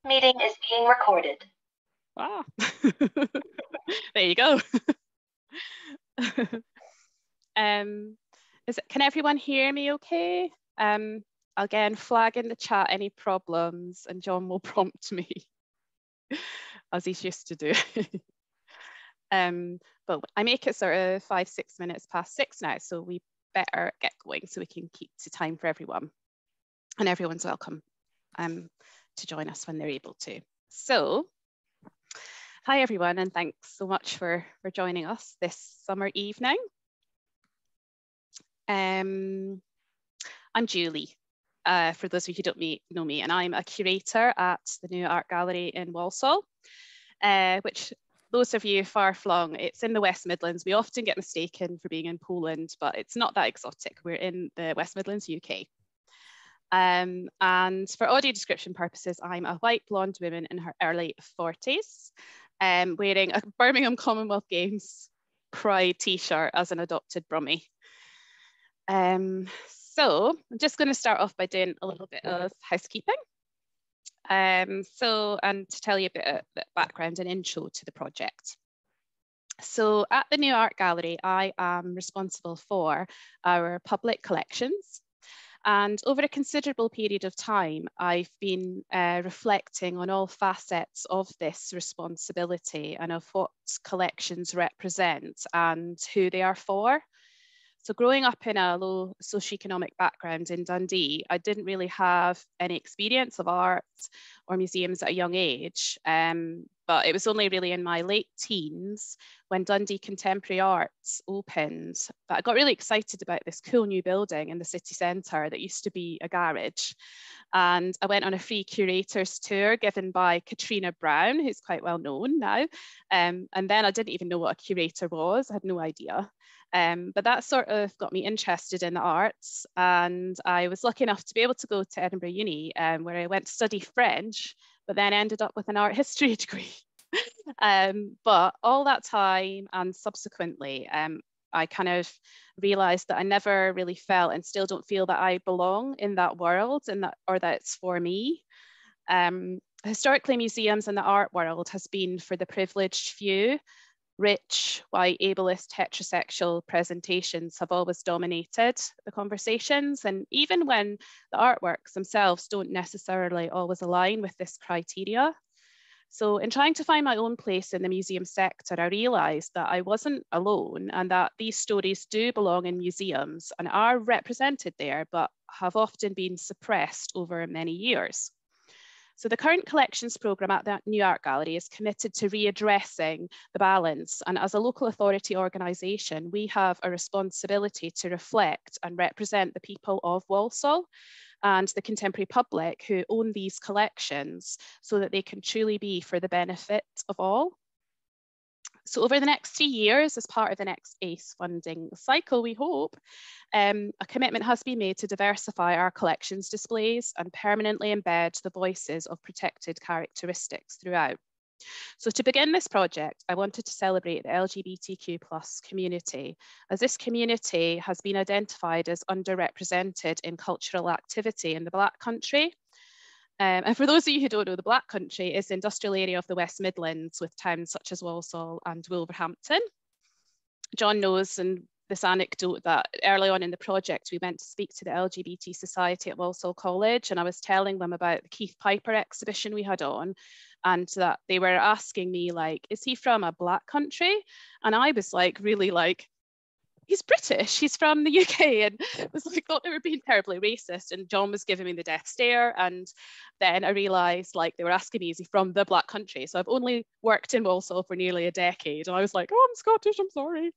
Meeting is being recorded. Wow. There you go. Can everyone hear me okay? Again, flag in the chat any problems and John will prompt me as he's used to do. But I make it sort of 5-6 minutes past 6 now, so we better get going so we can keep to time for everyone. And everyone's welcome to join us when they're able to. So, hi everyone, and thanks so much for joining us this summer evening. I'm Julie, for those of you who don't know me, and I'm a curator at the New Art Gallery in Walsall, which those of you far flung, it's in the West Midlands. We often get mistaken for being in Poland, but it's not that exotic. We're in the West Midlands, UK. And for audio description purposes, I'm a white blonde woman in her early 40s, wearing a Birmingham Commonwealth Games Pride t-shirt as an adopted Brummie. So I'm just going to start off by doing a little bit of housekeeping. And to tell you a bit of background and intro to the project. So at the New Art Gallery, I am responsible for our public collections. And over a considerable period of time, I've been reflecting on all facets of this responsibility and of what collections represent and who they are for. So growing up in a low socioeconomic background in Dundee, I didn't really have any experience of art or museums at a young age. But it was only really in my late teens when Dundee Contemporary Arts opened that I got really excited about this cool new building in the city centre that used to be a garage. And I went on a free curator's tour given by Katrina Brown, who's quite well known now. And then I didn't even know what a curator was, I had no idea. But that sort of got me interested in the arts, and I was lucky enough to be able to go to Edinburgh Uni, where I went to study French, but then ended up with an art history degree. But all that time and subsequently, I kind of realised that I never really felt and still don't feel that I belong in that world or that it's for me. Historically, museums and the art world has been for the privileged few. Rich, white, ableist, heterosexual presentations have always dominated the conversations. And even when the artworks themselves don't necessarily always align with this criteria. So in trying to find my own place in the museum sector, I realised that I wasn't alone and that these stories do belong in museums and are represented there, but have often been suppressed over many years. So the current collections programme at the New Art Gallery is committed to readdressing the balance. And as a local authority organisation, we have a responsibility to reflect and represent the people of Walsall and the contemporary public who own these collections so that they can truly be for the benefit of all. So over the next 3 years, as part of the next ACE funding cycle, we hope, a commitment has been made to diversify our collections displays and permanently embed the voices of protected characteristics throughout. So to begin this project, I wanted to celebrate the LGBTQ+ community, as this community has been identified as underrepresented in cultural activity in the Black Country. And for those of you who don't know, the Black Country is the industrial area of the West Midlands with towns such as Walsall and Wolverhampton. John knows and this anecdote that early on in the project, we went to speak to the LGBT Society at Walsall College, and I was telling them about the Keith Piper exhibition we had on, and that they were asking me like, is he from a Black country? And I was like, really like, he's British, he's from the UK, and was like, thought they were being terribly racist, and John was giving me the death stare, and then I realised like they were asking me, is he from the Black country? So I've only worked in Walsall for nearly a decade, and I was like, oh, I'm Scottish, I'm sorry,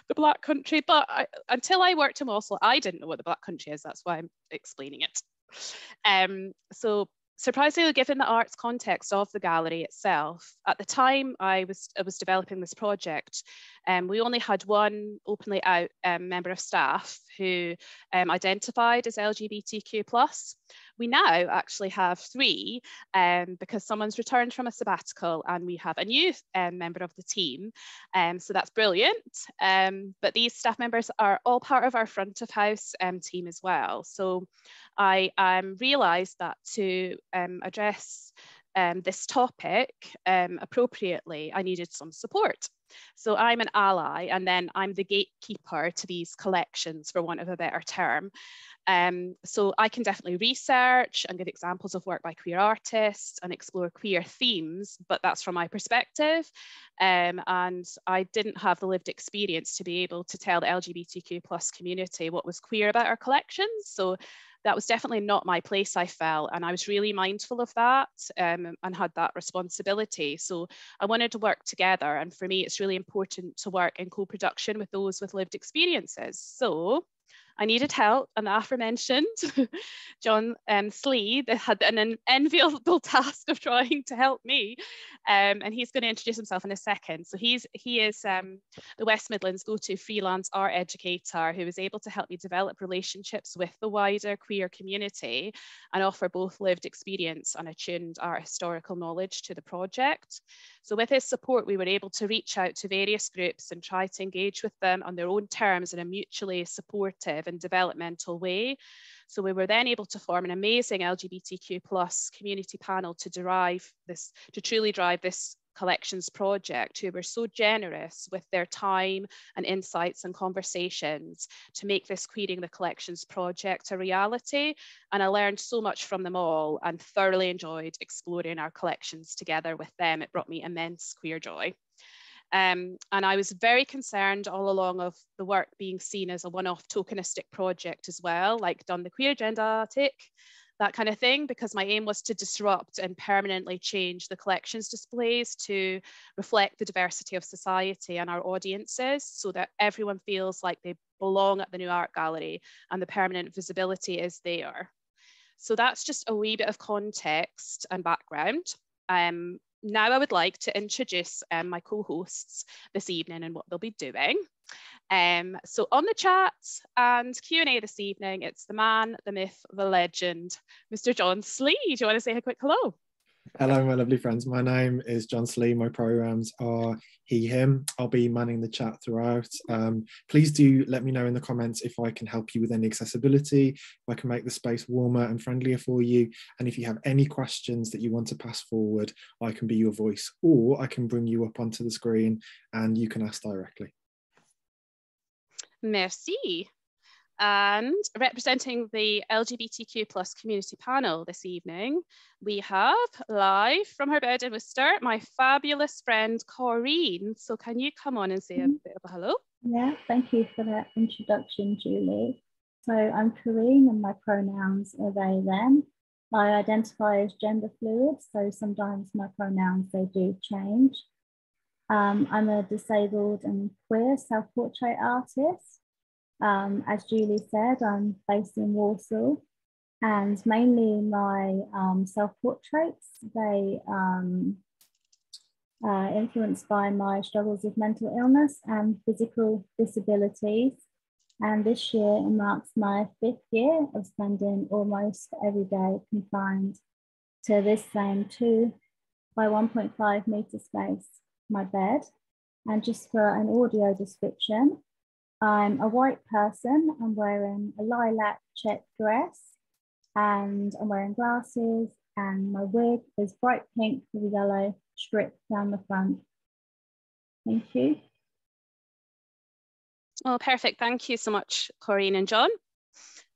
the Black country. But until I worked in Walsall, I didn't know what the Black country is, that's why I'm explaining it. So surprisingly, given the arts context of the gallery itself, at the time I was developing this project, we only had one openly out member of staff who identified as LGBTQ+. We now actually have 3 because someone's returned from a sabbatical and we have a new member of the team. So that's brilliant. But these staff members are all part of our front of house team as well. So I realised that to address this topic appropriately, I needed some support. So I'm an ally, and then I'm the gatekeeper to these collections, for want of a better term. So I can definitely research and give examples of work by queer artists and explore queer themes, but that's from my perspective. And I didn't have the lived experience to be able to tell the LGBTQ+ community what was queer about our collections. So that was definitely not my place, I felt, and I was really mindful of that and had that responsibility. So I wanted to work together, and for me, it's really important to work in co-production with those with lived experiences. So I needed help, and the aforementioned John Slee had an enviable task of trying to help me, and he's going to introduce himself in a second. So he is the West Midlands go-to freelance art educator who was able to help me develop relationships with the wider queer community and offer both lived experience and attuned art historical knowledge to the project. So with his support, we were able to reach out to various groups and try to engage with them on their own terms in a mutually supportive and developmental way. So we were then able to form an amazing LGBTQ+ community panel to truly drive this collections project, who were so generous with their time and insights and conversations to make this Queering the Collections project a reality. And I learned so much from them all and thoroughly enjoyed exploring our collections together with them. It brought me immense queer joy. And I was very concerned all along of the work being seen as a one-off tokenistic project as well, like done the queer agenda, tick, that kind of thing, because my aim was to disrupt and permanently change the collections displays to reflect the diversity of society and our audiences, so that everyone feels like they belong at the New Art Gallery and the permanent visibility is there. So that's just a wee bit of context and background. Now I would like to introduce my co-hosts this evening and what they'll be doing. So on the chat and Q&A this evening, it's the man, the myth, the legend, Mr. John Slee. Do you want to say a quick hello? Hello, my lovely friends. My name is John Slee. My pronouns are he, him. I'll be manning the chat throughout. Please do let me know in the comments if I can help you with any accessibility, if I can make the space warmer and friendlier for you. And if you have any questions that you want to pass forward, I can be your voice, or I can bring you up onto the screen and you can ask directly. Merci. And representing the LGBTQ+ community panel this evening, we have live from her bed in Worcester, my fabulous friend Corinne. So can you come on and say a bit of a hello? Yeah, thank you for that introduction, Julie. So I'm Corinne and my pronouns are they, them. I identify as gender fluid, so sometimes my pronouns, they do change. I'm a disabled and queer self-portrait artist. As Julie said, I'm based in Walsall, and mainly my self-portraits, they influenced by my struggles with mental illness and physical disabilities. And this year it marks my 5th year of spending almost every day confined to this same 2 by 1.5 meter space, my bed. And just for an audio description, I'm a white person. I'm wearing a lilac check dress and I'm wearing glasses, and my wig is bright pink with a yellow strip down the front. Thank you. Oh, perfect. Thank you so much, Corinne and John.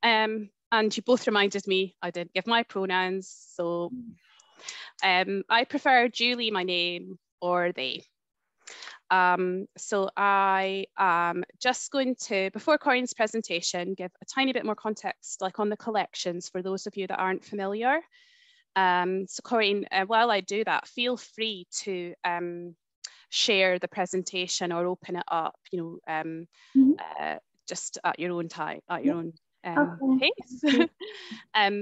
And you both reminded me I didn't give my pronouns. So I prefer Julie, my name, or they. So I am just going to, before Corinne's presentation, give a tiny bit more context, like on the collections for those of you that aren't familiar. So Corinne, while I do that, feel free to share the presentation or open it up, you know, just at your own time, at your own pace.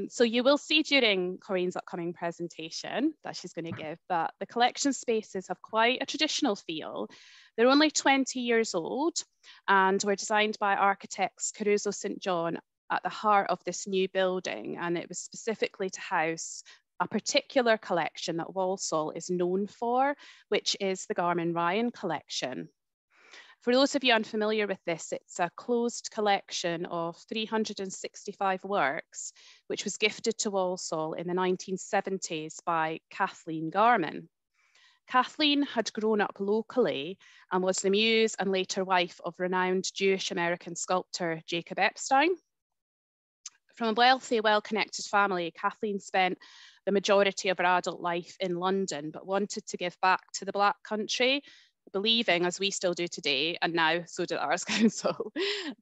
So you will see during Corinne's upcoming presentation that she's going to give that the collection spaces have quite a traditional feel. They're only 20 years old and were designed by architects Caruso St. John at the heart of this new building, and it was specifically to house a particular collection that Walsall is known for, which is the Garman Ryan Collection. For those of you unfamiliar with this, it's a closed collection of 365 works, which was gifted to Walsall in the 1970s by Kathleen Garman. Kathleen had grown up locally and was the muse and later wife of renowned Jewish-American sculptor Jacob Epstein. From a wealthy, well-connected family, Kathleen spent the majority of her adult life in London, but wanted to give back to the Black country, believing, as we still do today, and now so did Arts Council,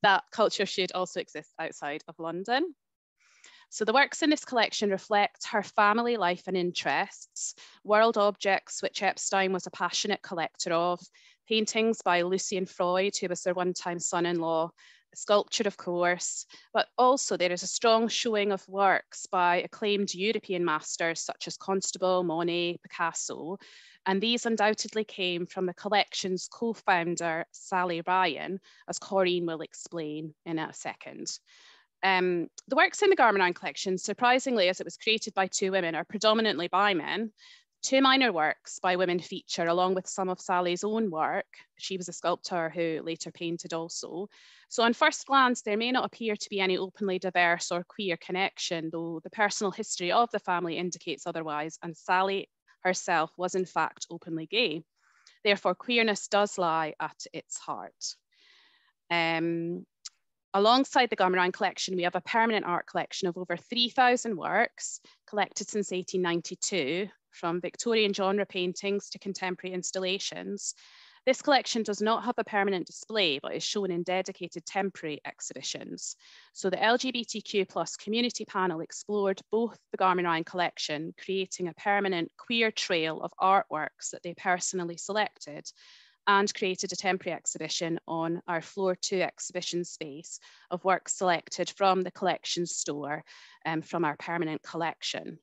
that culture should also exist outside of London. So the works in this collection reflect her family life and interests, world objects, which Epstein was a passionate collector of, paintings by Lucian Freud, who was their one-time son-in-law, sculpture, of course, but also there is a strong showing of works by acclaimed European masters such as Constable, Monet, Picasso, and these undoubtedly came from the collection's co-founder, Sally Ryan, as Corinne will explain in a second. The works in the Garman Ryan Collection, surprisingly, as it was created by two women, are predominantly by men. Two minor works by women feature, along with some of Sally's own work. She was a sculptor who later painted also. So on first glance, there may not appear to be any openly diverse or queer connection, though the personal history of the family indicates otherwise, and Sally herself was in fact openly gay. Therefore, queerness does lie at its heart. Alongside the Garman Ryan Collection, we have a permanent art collection of over 3,000 works collected since 1892, from Victorian genre paintings to contemporary installations. This collection does not have a permanent display, but is shown in dedicated temporary exhibitions. So the LGBTQ+Community Panel explored both the Garman Ryan Collection, creating a permanent queer trail of artworks that they personally selected, and created a temporary exhibition on our floor 2 exhibition space of works selected from the collection store from our permanent collection.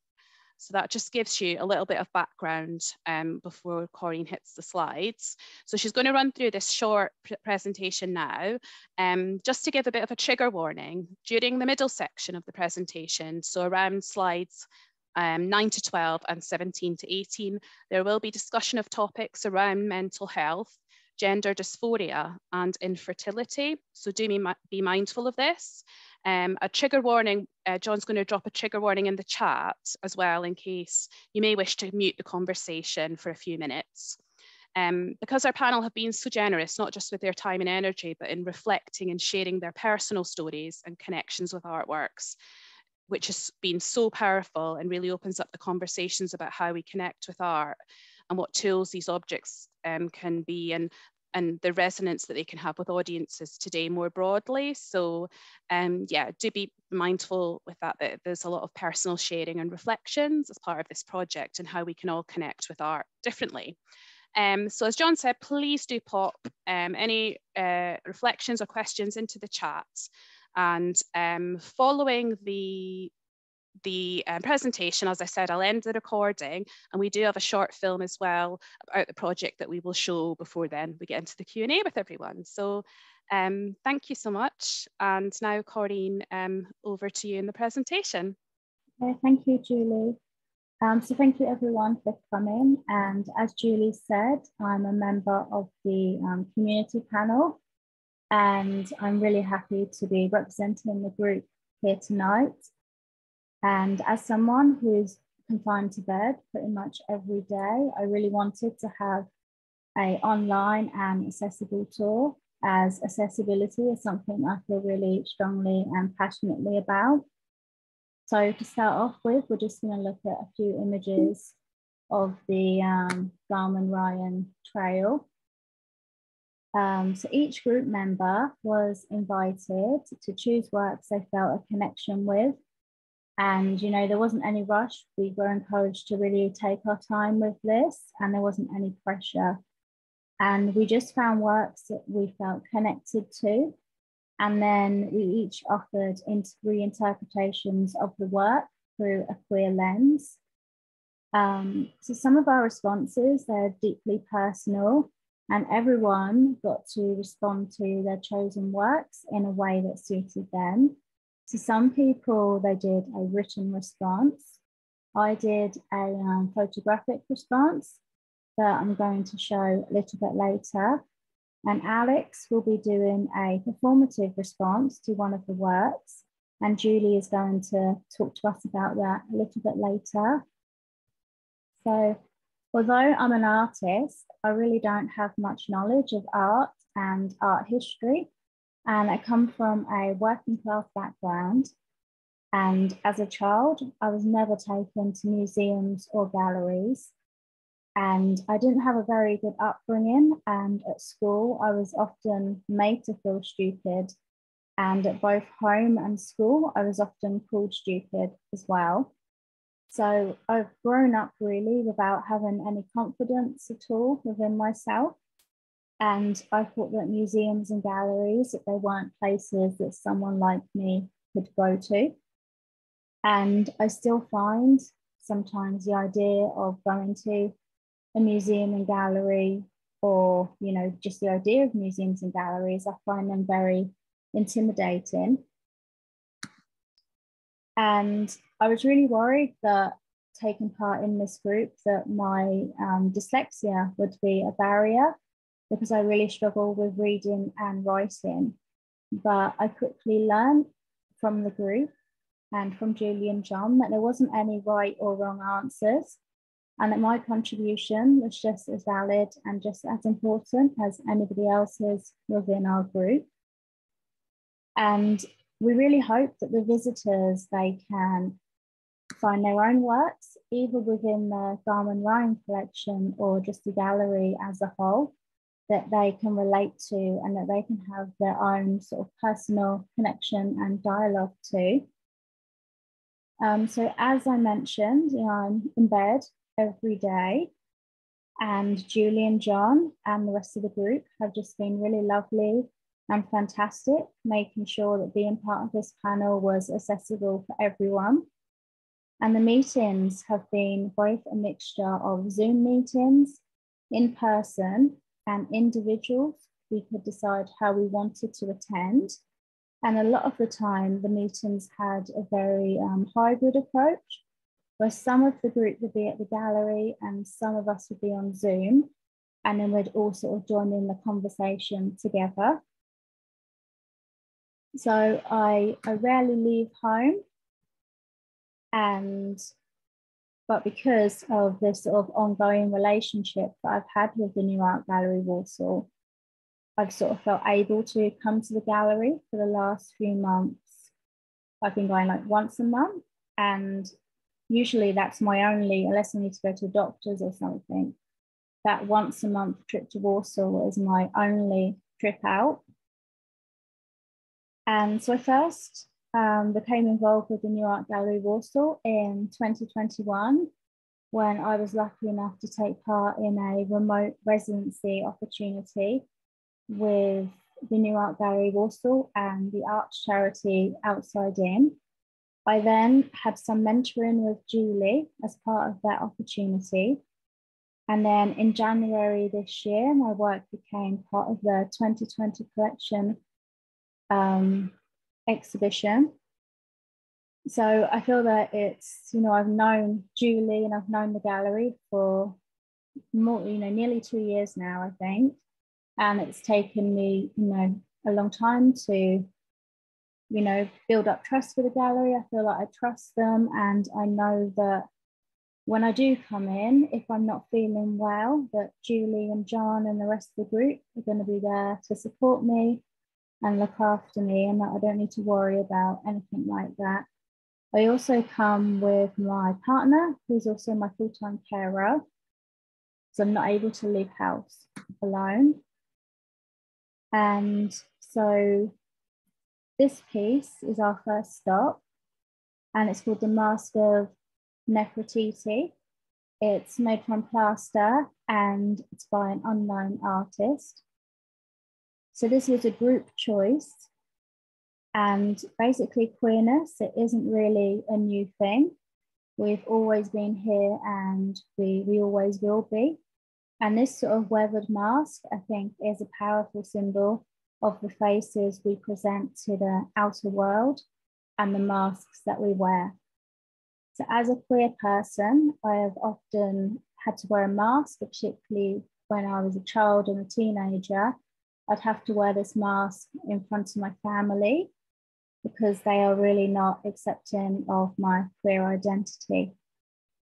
So that just gives you a little bit of background before Corinne hits the slides. So she's going to run through this short presentation now, just to give a bit of a trigger warning. During the middle section of the presentation, so around slides 9 to 12 and 17 to 18, there will be discussion of topics around mental health, gender dysphoria, and infertility. So do be mindful of this. A trigger warning, John's going to drop a trigger warning in the chat as well, in case you may wish to mute the conversation for a few minutes. Because our panel have been so generous, not just with their time and energy, but in reflecting and sharing their personal stories and connections with artworks, which has been so powerful and really opens up the conversations about how we connect with art and what tools these objects can be, and the resonance that they can have with audiences today more broadly. So yeah, do be mindful with that there's a lot of personal sharing and reflections as part of this project and how we can all connect with art differently. So as John said, please do pop any reflections or questions into the chat. And following the presentation, as I said, I'll end the recording, and we do have a short film as well about the project that we will show before then we get into the Q&A with everyone. So thank you so much. And now, Corinne, over to you in the presentation. Thank you, Julie. So thank you everyone for coming. And as Julie said, I'm a member of the community panel, and I'm really happy to be representing the group here tonight. And as someone who's confined to bed pretty much every day, I really wanted to have an online and accessible tour, as accessibility is something I feel really strongly and passionately about. So to start off with, we're just going to look at a few images of the Garman Ryan Trail. So each group member was invited to choose works they felt a connection with. And, you know, there wasn't any rush. We were encouraged to really take our time with this, and there wasn't any pressure. And we just found works that we felt connected to. And then we each offered reinterpretations of the work through a queer lens. So some of our responses, they're deeply personal, and everyone got to respond to their chosen works in a way that suited them. So some people, they did a written response. I did a photographic response that I'm going to show a little bit later. And Alex will be doing a performative response to one of the works. And Julie is going to talk to us about that a little bit later. So although I'm an artist, I really don't have much knowledge of art and art history. And I come from a working class background. And as a child, I was never taken to museums or galleries. And I didn't have a very good upbringing. And at school, I was often made to feel stupid. And at both home and school, I was often called stupid as well. So I've grown up really without having any confidence at all within myself. And I thought that museums and galleries, that they weren't places that someone like me could go to. And I still find sometimes the idea of going to a museum and gallery, or, you know, just the idea of museums and galleries, I find them very intimidating. And I was really worried that taking part in this group, that my dyslexia would be a barrier, because I really struggle with reading and writing. But I quickly learned from the group and from Julie and John that there wasn't any right or wrong answers, and that my contribution was just as valid and just as important as anybody else's within our group. And we really hope that the visitors, they can find their own works, either within the Garman Ryan Collection or just the gallery as a whole, that they can relate to, and that they can have their own sort of personal connection and dialogue to. So as I mentioned, you know, I'm in bed every day, and Julie and John and the rest of the group have just been really lovely and fantastic, making sure that being part of this panel was accessible for everyone. And the meetings have been both a mixture of Zoom meetings, in person, and individuals. We could decide how we wanted to attend. And a lot of the time, the meetings had a very hybrid approach, where some of the group would be at the gallery and some of us would be on Zoom, and then we'd all sort of join in the conversation together. So I rarely leave home, but because of this sort of ongoing relationship that I've had with the New Art Gallery Walsall, I've sort of felt able to come to the gallery for the last few months. I've been going like once a month, and usually that's my only, unless I need to go to the doctors or something, that once a month trip to Walsall is my only trip out. And so I first became involved with the New Art Gallery Walsall in 2021, when I was lucky enough to take part in a remote residency opportunity with the New Art Gallery Walsall and the arts charity Outside In. I then had some mentoring with Julie as part of that opportunity. And then in January this year, my work became part of the 2020 collection exhibition. So I feel that it's, you know, I've known Julie and I've known the gallery for more, you know, nearly 2 years now, I think. And it's taken me, you know, a long time to, you know, build up trust with the gallery. I feel like I trust them, and I know that when I do come in, if I'm not feeling well, that Julie and John and the rest of the group are going to be there to support me and look after me, and that I don't need to worry about anything like that. I also come with my partner, who's also my full-time carer, so I'm not able to leave house alone. And so this piece is our first stop, and it's called the Mask of Necroti. It's made from plaster and it's by an unknown artist. So this was a group choice, and basically queerness, it isn't really a new thing. We've always been here, and we always will be. And this sort of weathered mask, I think, is a powerful symbol of the faces we present to the outer world and the masks that we wear. So as a queer person, I have often had to wear a mask, particularly when I was a child and a teenager. I'd have to wear this mask in front of my family because they are really not accepting of my queer identity.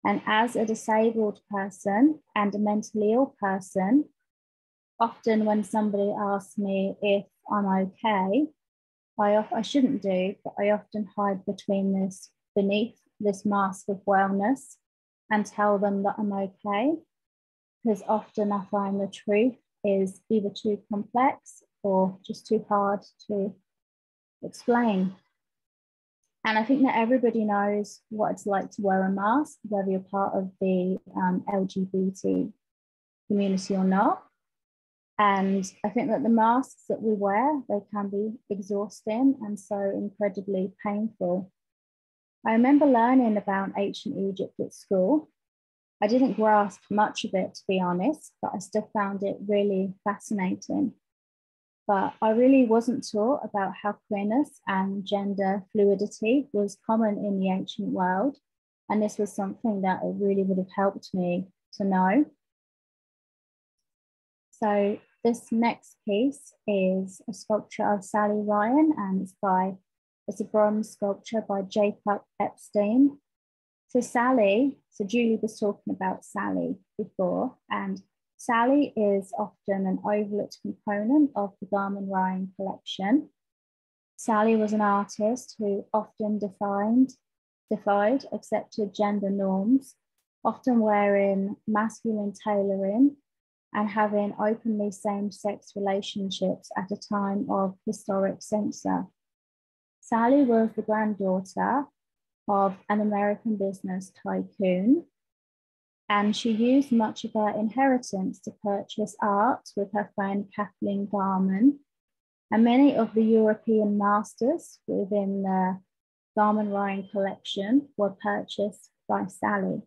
And as a disabled person and a mentally ill person, often when somebody asks me if I'm okay, I shouldn't do, but I often hide beneath this mask of wellness and tell them that I'm okay, because often I find the truth is either too complex or just too hard to explain. And I think that everybody knows what it's like to wear a mask, whether you're part of the LGBT community or not. And I think that the masks that we wear, they can be exhausting and so incredibly painful. I remember learning about ancient Egypt at school. I didn't grasp much of it, to be honest, but I still found it really fascinating. But I really wasn't taught about how queerness and gender fluidity was common in the ancient world. And this was something that it really would have helped me to know. So this next piece is a sculpture of Sally Ryan, and it's a bronze sculpture by Jacob Epstein. So Julie was talking about Sally before, and Sally is often an overlooked component of the Garman Ryan Collection. Sally was an artist who often defied accepted gender norms, often wearing masculine tailoring and having openly same-sex relationships at a time of historic censor. Sally was the granddaughter of an American business tycoon, and she used much of her inheritance to purchase art with her friend Kathleen Garman. And many of the European masters within the Garman Ryan Collection were purchased by Sally.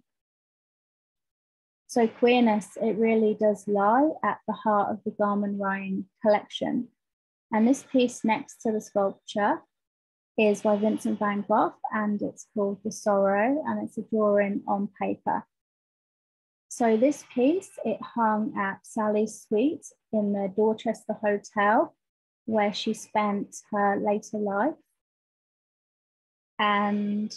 So queerness, it really does lie at the heart of the Garman Ryan Collection. And this piece next to the sculpture is by Vincent Van Gogh, and it's called The Sorrow, and it's a drawing on paper. So this piece, it hung at Sally's suite in the Dorchester Hotel, where she spent her later life. And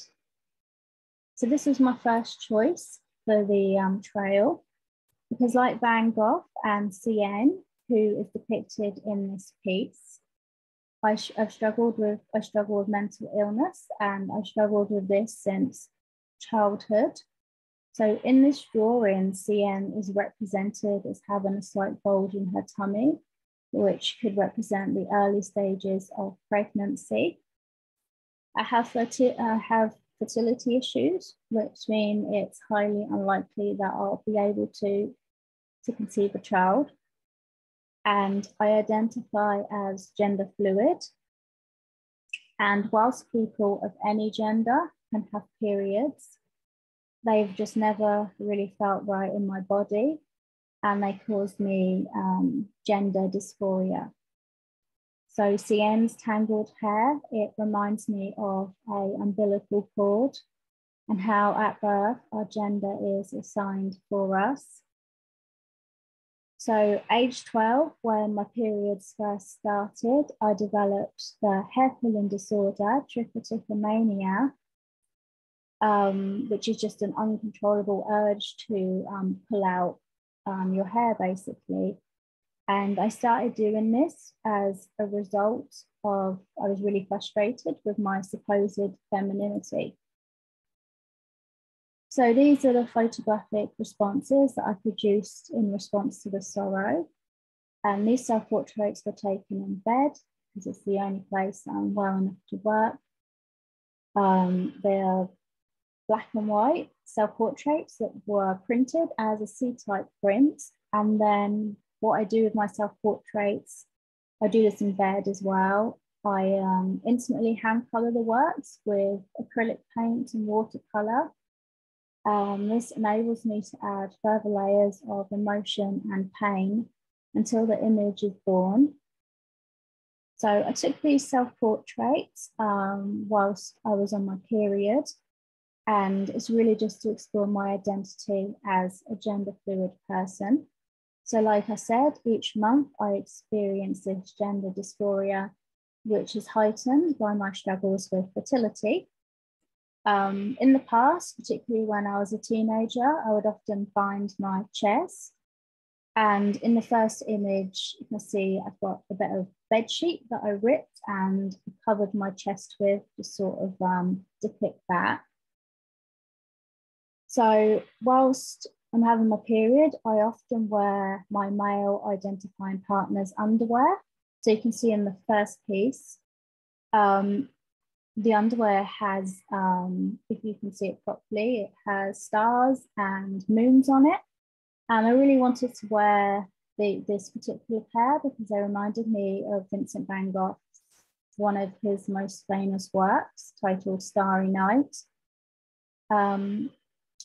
so this was my first choice for the trail, because like Van Gogh and CN, who is depicted in this piece, I've struggled with mental illness, and I've struggled with this since childhood. So in this drawing, CN is represented as having a slight bulge in her tummy, which could represent the early stages of pregnancy. I have fertility issues, which mean it's highly unlikely that I'll be able to conceive a child. And I identify as gender fluid. And whilst people of any gender can have periods, they've just never really felt right in my body, and they caused me gender dysphoria. So CN's tangled hair, it reminds me of an umbilical cord and how at birth our gender is assigned for us. So age 12, when my periods first started, I developed the hair pulling disorder, trichotillomania, which is just an uncontrollable urge to pull out your hair, basically. And I started doing this as a result of, I was really frustrated with my supposed femininity. So these are the photographic responses that I produced in response to the sorrow. And these self-portraits were taken in bed, because it's the only place that I'm well enough to work. They're black and white self-portraits that were printed as a C-type print. And then what I do with my self-portraits, I do this in bed as well. I intimately hand color the works with acrylic paint and watercolor. This enables me to add further layers of emotion and pain until the image is born. So I took these self-portraits whilst I was on my period, and it's really just to explore my identity as a gender fluid person. So like I said, each month I experience this gender dysphoria, which is heightened by my struggles with fertility. In the past, particularly when I was a teenager, I would often find my chest. And in the first image, you can see I've got a bit of bed sheet that I ripped and covered my chest with to sort of depict that. So whilst I'm having my period, I often wear my male identifying partner's underwear. So you can see in the first piece, the underwear has, if you can see it properly, it has stars and moons on it. And I really wanted to wear this particular pair because they reminded me of Vincent Van Gogh, one of his most famous works titled Starry Night.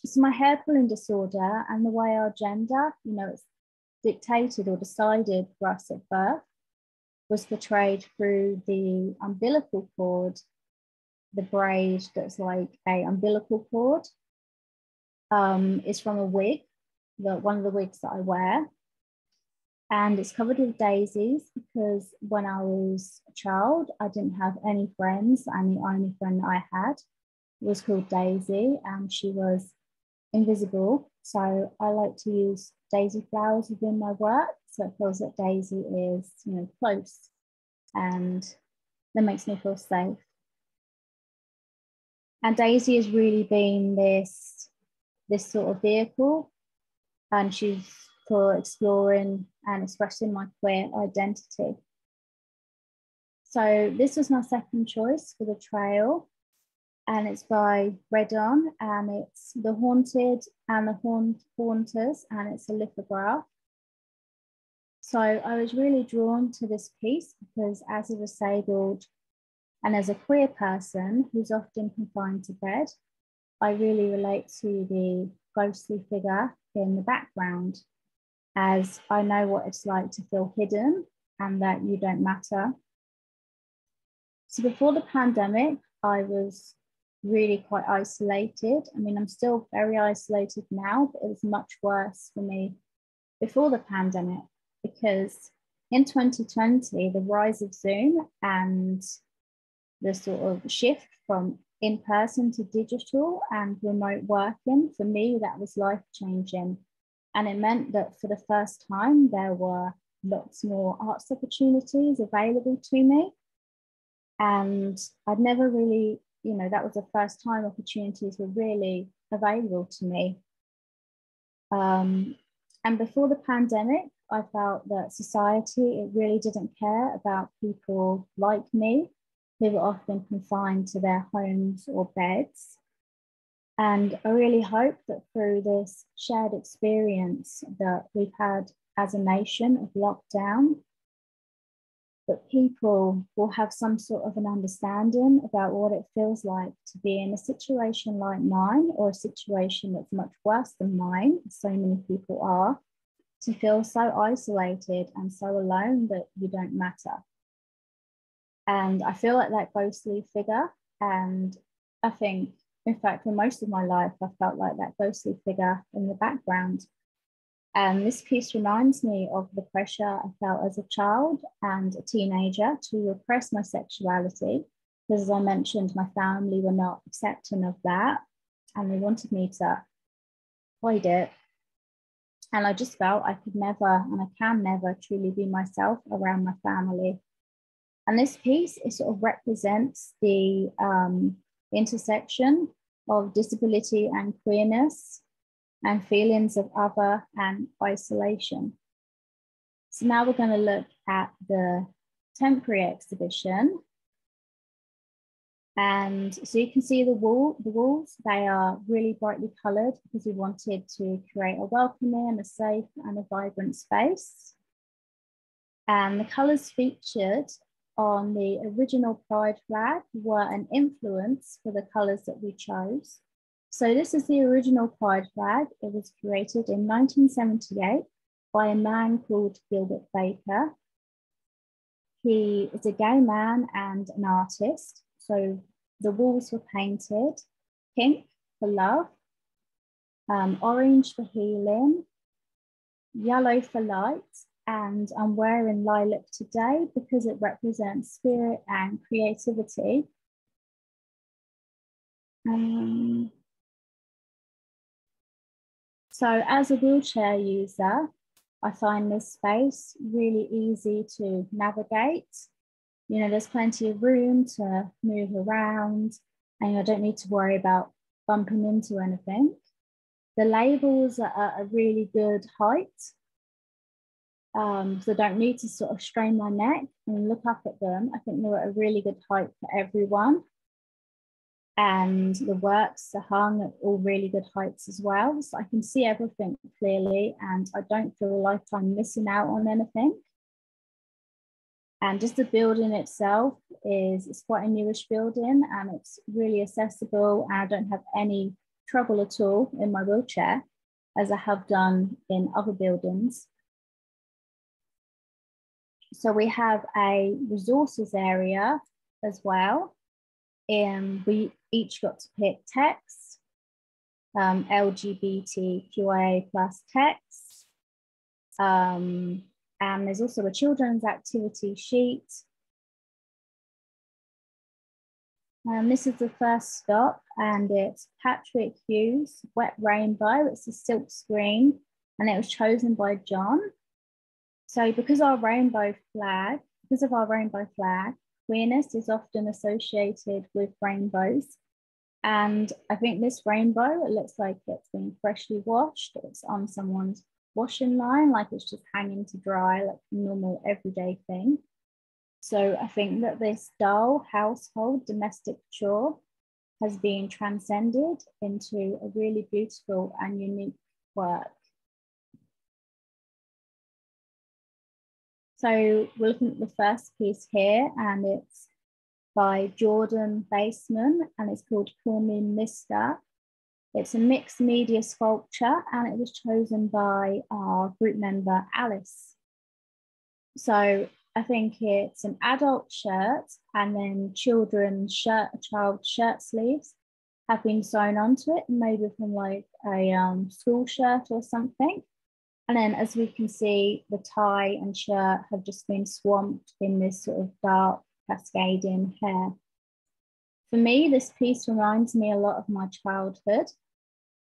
So my hair pulling disorder and the way our gender, you know, it's dictated or decided for us at birth was portrayed through the umbilical cord, the braid that's like a umbilical cord. Is from a wig, one of the wigs that I wear. And it's covered with daisies because when I was a child, I didn't have any friends, and the only friend that I had was called Daisy, and she was invisible. So I like to use daisy flowers within my work. So it feels that Daisy is, you know, close, and that makes me feel safe. And Daisy has really been this sort of vehicle, and she's for exploring and expressing my queer identity. So this was my second choice for the trail, and it's by Redon, and it's The Haunted and the Haunters, and it's a lithograph. So I was really drawn to this piece because as a disabled and as a queer person who's often confined to bed, I really relate to the ghostly figure in the background, as I know what it's like to feel hidden and that you don't matter. So before the pandemic, I was really quite isolated. I mean, I'm still very isolated now, but it was much worse for me before the pandemic because in 2020, the rise of Zoom and the sort of shift from in-person to digital and remote working, for me, that was life-changing. And it meant that for the first time, there were lots more arts opportunities available to me. And I'd never really, you know, that was the first time opportunities were really available to me. And before the pandemic, I felt that society, it really didn't care about people like me, who were often confined to their homes or beds. And I really hope that through this shared experience that we've had as a nation of lockdown, that people will have some sort of an understanding about what it feels like to be in a situation like mine, or a situation that's much worse than mine, so many people are, to feel so isolated and so alone that you don't matter. And I feel like that ghostly figure, and I think, in fact, for most of my life, I felt like that ghostly figure in the background. And this piece reminds me of the pressure I felt as a child and a teenager to repress my sexuality, because as I mentioned, my family were not accepting of that, and they wanted me to hide it. And I just felt I could never, and I can never truly be myself around my family. And this piece, it sort of represents the intersection of disability and queerness and feelings of other and isolation. So now we're going to look at the temporary exhibition. And so you can see the walls, they are really brightly coloured because we wanted to create a welcoming, a safe and a vibrant space. And the colours featured on the original Pride flag were an influence for the colours that we chose. So this is the original Pride flag. It was created in 1978 by a man called Gilbert Baker. He is a gay man and an artist. So the walls were painted pink for love, orange for healing, yellow for light, and I'm wearing lilac today because it represents spirit and creativity. So as a wheelchair user, I find this space really easy to navigate. You know, there's plenty of room to move around and I don't need to worry about bumping into anything. The labels are at a really good height. So I don't need to sort of strain my neck and look up at them. I think they're at a really good height for everyone. And the works are hung at all really good heights as well. So I can see everything clearly and I don't feel like I'm missing out on anything. And just the building itself it's quite a newish building and it's really accessible and I don't have any trouble at all in my wheelchair as I have done in other buildings. So we have a resources area as well. And we each got to pick text, LGBTQ+, text. And there's also a children's activity sheet. This is the first stop and it's Patrick Hughes' Wet Rainbow. It's a silk screen and it was chosen by John. So because of our rainbow flag, queerness is often associated with rainbows. And I think this rainbow, it looks like it's been freshly washed. It's on someone's washing line, like it's just hanging to dry, like a normal everyday thing. So I think that this dull household domestic chore has been transcended into a really beautiful and unique work. So we're looking at the first piece here and it's by Jordan Baseman and it's called Call Me Mister. It's a mixed media sculpture and it was chosen by our group member, Alice. So I think it's an adult shirt and then child shirt sleeves have been sewn onto it, maybe from like a school shirt or something. And then as we can see, the tie and shirt have just been swamped in this sort of dark cascading hair. For me, this piece reminds me a lot of my childhood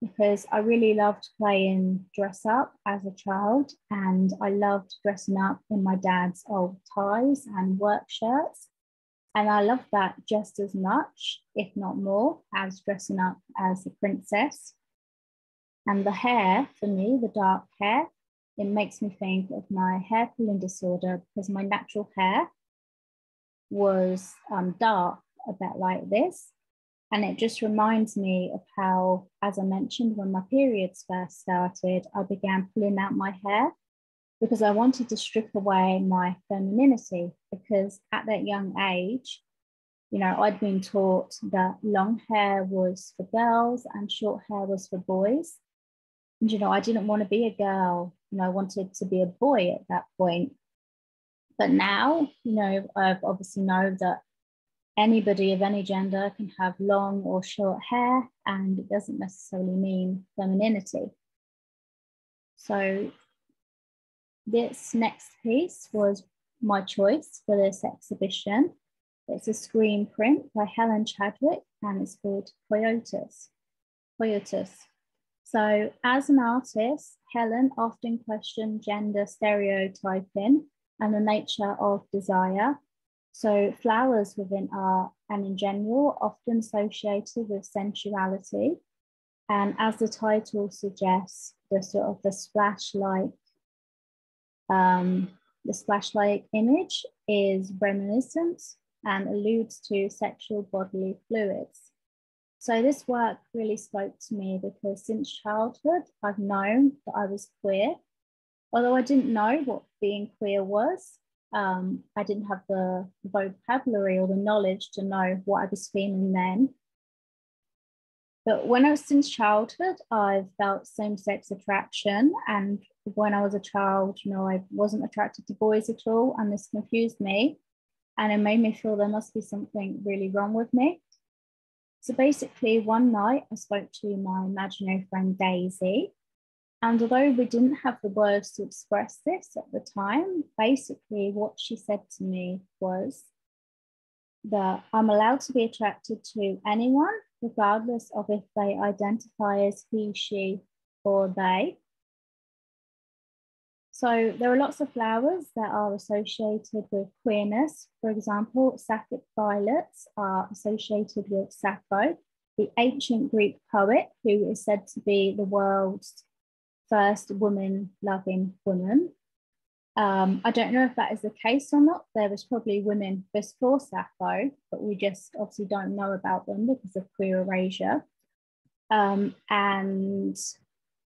because I really loved playing dress up as a child and I loved dressing up in my dad's old ties and work shirts. And I love that just as much, if not more, as dressing up as a princess. And the hair, for me, the dark hair, it makes me think of my hair pulling disorder because my natural hair was dark, a bit like this. And it just reminds me of how, as I mentioned, when my periods first started, I began pulling out my hair because I wanted to strip away my femininity because at that young age, you know, I'd been taught that long hair was for girls and short hair was for boys. And, you know, I didn't want to be a girl, you know, I wanted to be a boy at that point. But now, you know, I've obviously know that anybody of any gender can have long or short hair and it doesn't necessarily mean femininity. So this next piece was my choice for this exhibition. It's a screen print by Helen Chadwick and it's called Coyotes. So as an artist, Helen often questioned gender stereotyping and the nature of desire. So flowers within art and in general often associated with sensuality. And as the title suggests, the sort of the splash-like image is reminiscent and alludes to sexual bodily fluids. So this work really spoke to me because since childhood, I've known that I was queer. Although I didn't know what being queer was, I didn't have the vocabulary or the knowledge to know what I was feeling then. But since childhood, I've felt same-sex attraction. And when I was a child, you know, I wasn't attracted to boys at all. And this confused me. And it made me feel there must be something really wrong with me. So basically one night I spoke to my imaginary friend Daisy And although we didn't have the words to express this at the time, basically what she said to me was that I'm allowed to be attracted to anyone, regardless of if they identify as he, she, or they. So there are lots of flowers that are associated with queerness. For example, sapphic violets are associated with Sappho, the ancient Greek poet who is said to be the world's first woman-loving woman. I don't know if that is the case or not. There was probably women before Sappho, but we just obviously don't know about them because of queer erasure. And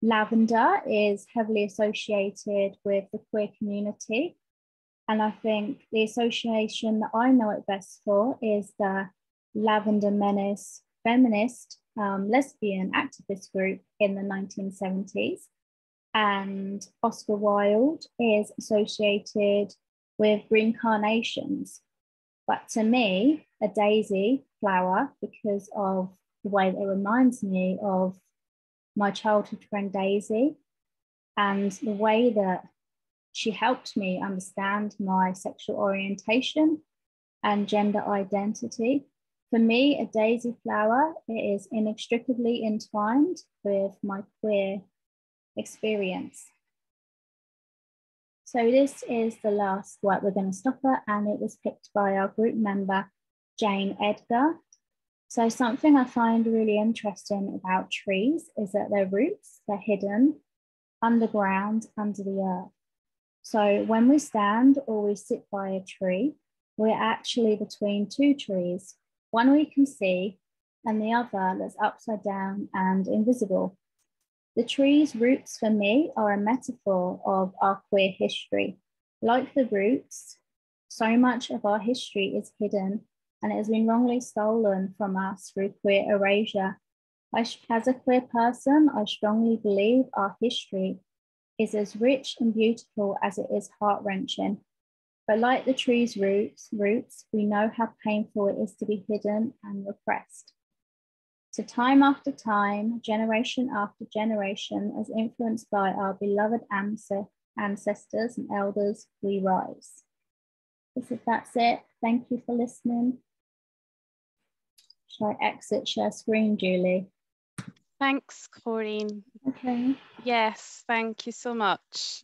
lavender is heavily associated with the queer community. And I think the association that I know it best for is the Lavender Menace feminist lesbian activist group in the 1970s. And Oscar Wilde is associated with green carnations. But to me, a daisy flower, because of the way that it reminds me of my childhood friend Daisy and the way that she helped me understand my sexual orientation and gender identity. For me, a daisy flower is inextricably entwined with my queer experience. So this is the last work we're going to stop at, and it was picked by our group member, Jane Edgar. So something I find really interesting about trees is that their roots, they're hidden underground under the earth. So when we stand or we sit by a tree, we're actually between two trees, one we can see and the other that's upside down and invisible. The tree's roots for me are a metaphor of our queer history. Like the roots, so much of our history is hidden and it has been wrongly stolen from us through queer erasure. As a queer person, I strongly believe our history is as rich and beautiful as it is heart-wrenching. But like the tree's roots, we know how painful it is to be hidden and repressed. So time after time, generation after generation, as influenced by our beloved ancestors and elders, we rise. So that's it. Thank you for listening. Shall I exit share screen, Julie? Thanks, Corinne. Okay. Yes, thank you so much.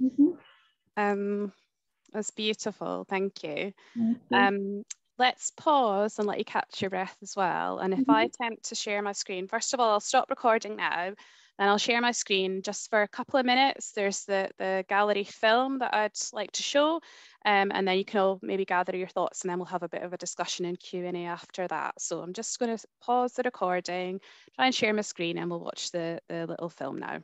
That's beautiful. Thank you. Thank you. Let's pause and let you catch your breath as well. And if I attempt to share my screen, first of all, I'll stop recording now, and I'll share my screen just for a couple of minutes. There's the gallery film that I'd like to show, and then you can all maybe gather your thoughts, and then we'll have a bit of a discussion and Q&A after that. So I'm just going to pause the recording, try and share my screen, and we'll watch the little film now.